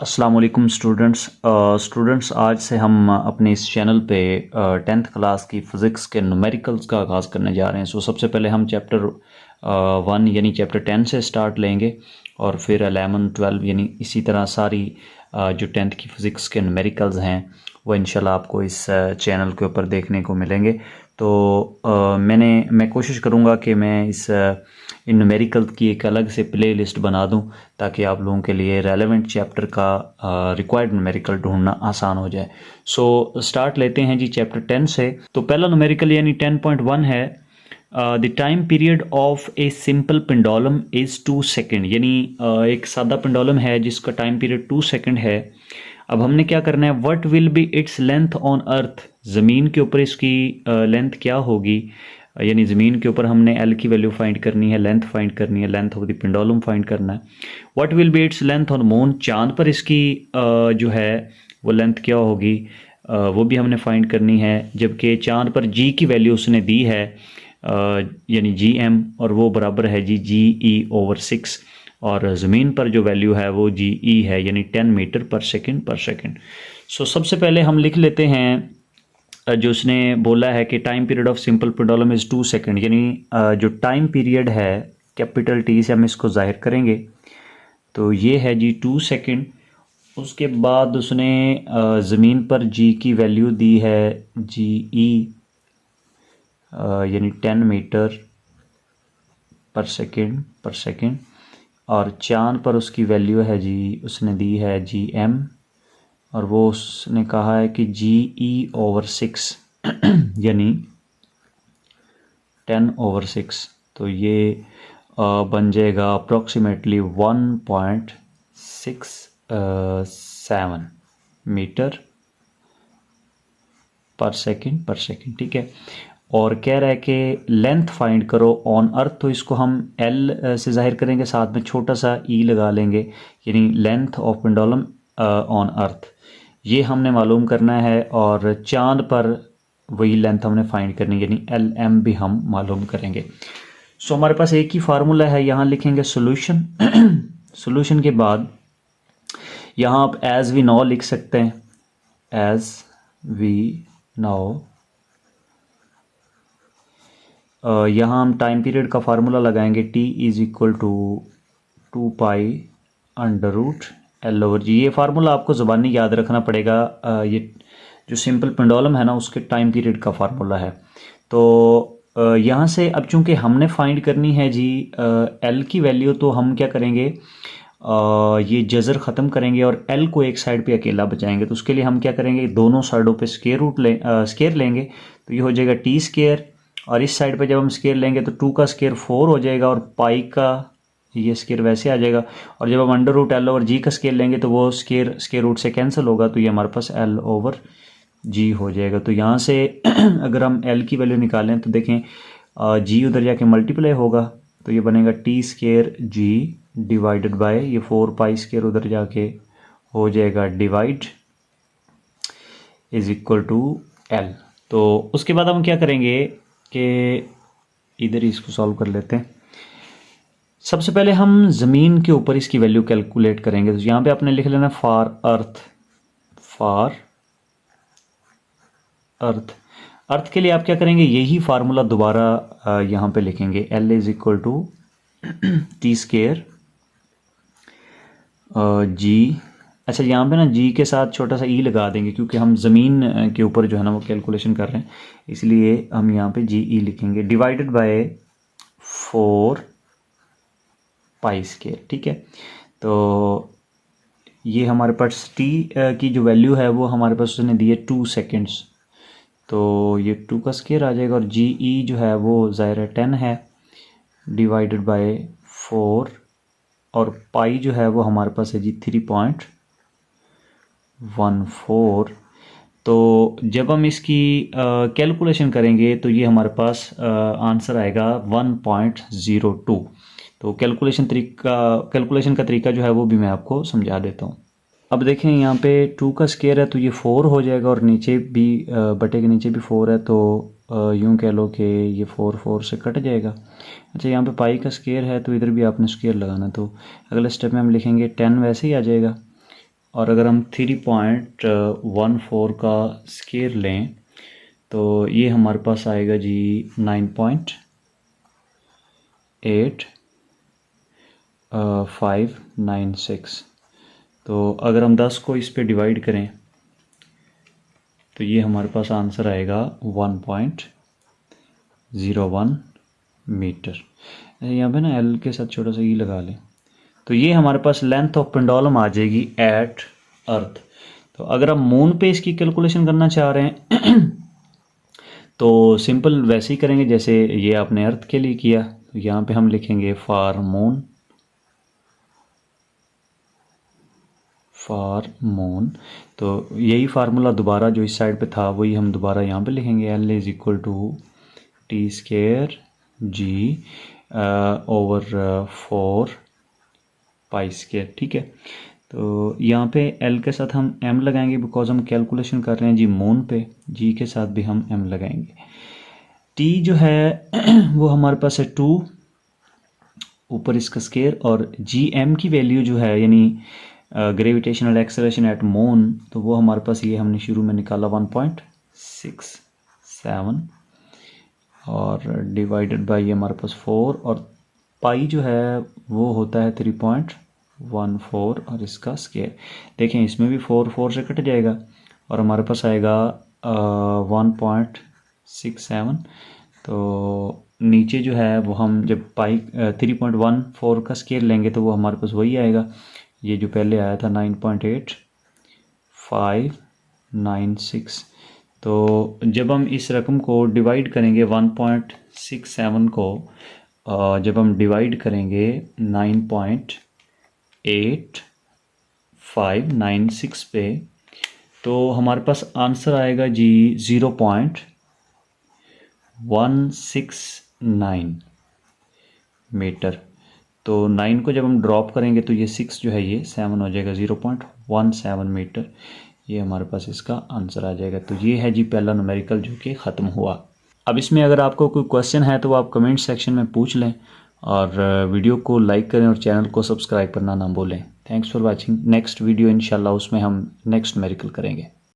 अस्सलाम वालेकुम स्टूडेंट्स आज से हम अपने इस चैनल पे 10th क्लास की फ़िज़िक्स के न्यूमेरिकल्स का आगाज़ करने जा रहे हैं। सबसे पहले हम चैप्टर 1 यानी चैप्टर 10 से स्टार्ट लेंगे और फिर 11 12 यानी इसी तरह सारी जो 10th की फ़िज़िक्स के न्यूमेरिकल्स हैं वो इंशाल्लाह आपको इस चैनल के ऊपर देखने को मिलेंगे। तो मैं कोशिश करूँगा कि मैं इन न्यूमेरिकल की एक अलग से प्ले लिस्ट बना दूँ ताकि आप लोगों के लिए रेलेवेंट चैप्टर का रिक्वायर्ड न्यूमेरिकल ढूंढना आसान हो जाए। स्टार्ट लेते हैं जी चैप्टर 10 से। तो पहला न्यूमेरिकल यानी 10.1 है the time period of a simple pendulum is 2 second. यानी एक सादा पेंडुलम है जिसका टाइम पीरियड 2 सेकेंड है। अब हमने क्या करना है, what will be its length on earth. ज़मीन के ऊपर इसकी लेंथ क्या होगी, यानी ज़मीन के ऊपर हमने एल की वैल्यू फाइंड करनी है, लेंथ फाइंड करनी है, length of the pendulum find करना है। What will be its length on moon. चांद पर इसकी जो है वो लेंथ क्या होगी, वो भी हमने फाइंड करनी है। जबकि चांद पर जी की वैल्यू उसने दी है यानी जी एम, और वो बराबर है जी ई ओवर 6, और ज़मीन पर जो वैल्यू है वो जी ई है यानी 10 मीटर पर सेकेंड। सबसे पहले हम लिख लेते हैं जो उसने बोला है कि time period of simple pendulum is 2 second, यानी जो टाइम पीरियड है कैपिटल टी से हम इसको जाहिर करेंगे। तो ये है जी 2 सेकेंड। उसके बाद उसने ज़मीन पर जी की वैल्यू दी है जी ई यानी 10 मीटर पर सेकेंड, और चांद पर उसकी वैल्यू है जी, उसने दी है जी एम, और वो उसने कहा है कि जी ई ओवर 6 यानी 10 ओवर 6। तो ये बन जाएगा अप्रॉक्सीमेटली 1.67 मीटर पर सेकेंड। ठीक है। और कह रहा है कि लेंथ फाइंड करो ऑन अर्थ। तो इसको हम एल से जाहिर करेंगे, साथ में छोटा सा ई लगा लेंगे, यानी length of pendulum on earth ये हमने मालूम करना है। और चांद पर वही लेंथ हमने फाइंड करनी है, यानी एल एम भी हम मालूम करेंगे। हमारे पास एक ही फार्मूला है, यहाँ लिखेंगे सोल्यूशन। सोल्यूशन के बाद यहाँ आप एज वी नो लिख सकते हैं, एज वी नो। यहाँ हम टाइम पीरियड का फार्मूला लगाएंगे, t is equal to 2 pi under root L over G. ये फार्मूला आपको ज़बानी याद रखना पड़ेगा। ये जो सिंपल पेंडुलम है ना उसके टाइम पीरियड का फार्मूला है। तो यहाँ से अब चूंकि हमने फाइंड करनी है जी एल की वैल्यू, तो हम क्या करेंगे, ये जज़र ख़त्म करेंगे और एल को एक साइड पे अकेला बचाएंगे। तो उसके लिए हम क्या करेंगे, दोनों साइडों पे स्केयर लेंगे। तो ये हो जाएगा टी स्केयर, और इस साइड पे जब हम स्केयर लेंगे तो 2 का स्केयर 4 हो जाएगा, और पाई का ये स्केयर वैसे आ जाएगा। और जब हम अंडर रूट एल ओवर जी का स्केयर लेंगे तो वो स्केयर रूट से कैंसिल होगा, तो ये हमारे पास एल ओवर जी हो जाएगा। तो यहाँ से अगर हम एल की वैल्यू निकालें तो देखें जी उधर जाके मल्टीप्लाई होगा, तो ये बनेगा T square g divided by ये 4 पाई स्केयर उधर जाके हो जाएगा divide is equal to L. तो उसके बाद हम क्या करेंगे कि इधर ही इसको सॉल्व कर लेते हैं। सबसे पहले हम ज़मीन के ऊपर इसकी वैल्यू कैलकुलेट करेंगे। तो यहाँ पे आपने लिख लेना फॉर अर्थ के लिए आप क्या करेंगे, यही फार्मूला दोबारा यहाँ पे लिखेंगे, L is equal to T square G. अच्छा, यहाँ पे ना जी के साथ छोटा सा ई लगा देंगे क्योंकि हम ज़मीन के ऊपर जो है ना वो कैलकुलेशन कर रहे हैं, इसलिए हम यहाँ पे जी ई लिखेंगे डिवाइडेड बाय 4 पाई स्केयर। ठीक है। तो ये हमारे पास टी की जो वैल्यू है वो हमारे पास उसने दी है 2 सेकेंड्स, तो ये 2 का स्केयर आ जाएगा, और जी ई जो है वो ज़ाहिर है 10 है डिवाइडेड बाय 4, और पाई जो है वो हमारे पास है जी 3.14। तो जब हम इसकी कैलकुलेशन करेंगे तो ये हमारे पास आंसर आएगा 1.02। तो कैलकुलेशन का तरीका जो है वो भी मैं आपको समझा देता हूँ। अब देखें यहाँ पे 2 का स्केयर है तो ये 4 हो जाएगा, और नीचे भी बटे के नीचे भी 4 है, तो यूँ कह लो कि ये 4 से कट जाएगा। अच्छा, यहाँ पे पाई का स्केयर है तो इधर भी आपने स्केयर लगाना, तो अगले स्टेप में हम लिखेंगे 10 वैसे ही आ जाएगा, और अगर हम 3.14 का स्केयर लें तो ये हमारे पास आएगा जी 9.8596। तो अगर हम 10 को इस पे डिवाइड करें तो ये हमारे पास आंसर आएगा 1.01 मीटर। यहाँ पे ना एल के साथ छोटा सा ई लगा लें तो ये हमारे पास लेंथ ऑफ पेंडुलम आ जाएगी एट अर्थ। तो अगर हम मून पे इसकी कैलकुलेशन करना चाह रहे हैं तो सिंपल वैसे ही करेंगे जैसे ये आपने अर्थ के लिए किया। तो यहाँ पे हम लिखेंगे फॉर मून। तो यही फार्मूला दोबारा जो इस साइड पे था वही हम दोबारा यहाँ पे लिखेंगे, L is equal to T square g over 4 pi square. ठीक है, तो यहाँ पे एल के साथ हम एम लगाएंगे बिकॉज हम कैलकुलेशन कर रहे हैं जी मून पे, जी के साथ भी हम एम लगाएंगे। टी जो है वो हमारे पास है 2 ऊपर इसका स्केयर, और जी एम की वैल्यू जो है यानी ग्रेविटेशनल एक्सेलरेशन एट मून, तो वो हमारे पास ये हमने शुरू में निकाला 1.67 और डिवाइडेड बाय ये हमारे पास 4, और पाई जो है वो होता है 3.14 और इसका स्केयर देखें इसमें भी 4 से कट जाएगा और हमारे पास आएगा 1.67। तो नीचे जो है वो हम जब पाई 3.14 का स्केयर लेंगे तो वो हमारे पास वही आएगा, ये जो पहले आया था 9.8596। तो जब हम इस रकम को डिवाइड करेंगे 1.67 को जब हम डिवाइड करेंगे 9.8596 पे तो हमारे पास आंसर आएगा जी 0.169 मीटर। तो 9 को जब हम ड्रॉप करेंगे तो ये 6 जो है ये 7 हो जाएगा, 0.17 मीटर। ये हमारे पास इसका आंसर आ जाएगा। तो ये है जी पहला न्यूमेरिकल जो कि ख़त्म हुआ। अब इसमें अगर आपको कोई क्वेश्चन है तो आप कमेंट सेक्शन में पूछ लें और वीडियो को लाइक करें और चैनल को सब्सक्राइब करना ना भूलें। Thanks for watching. Next video इंशाल्लाह उसमें हम नेक्स्ट न्यूमेरिकल करेंगे।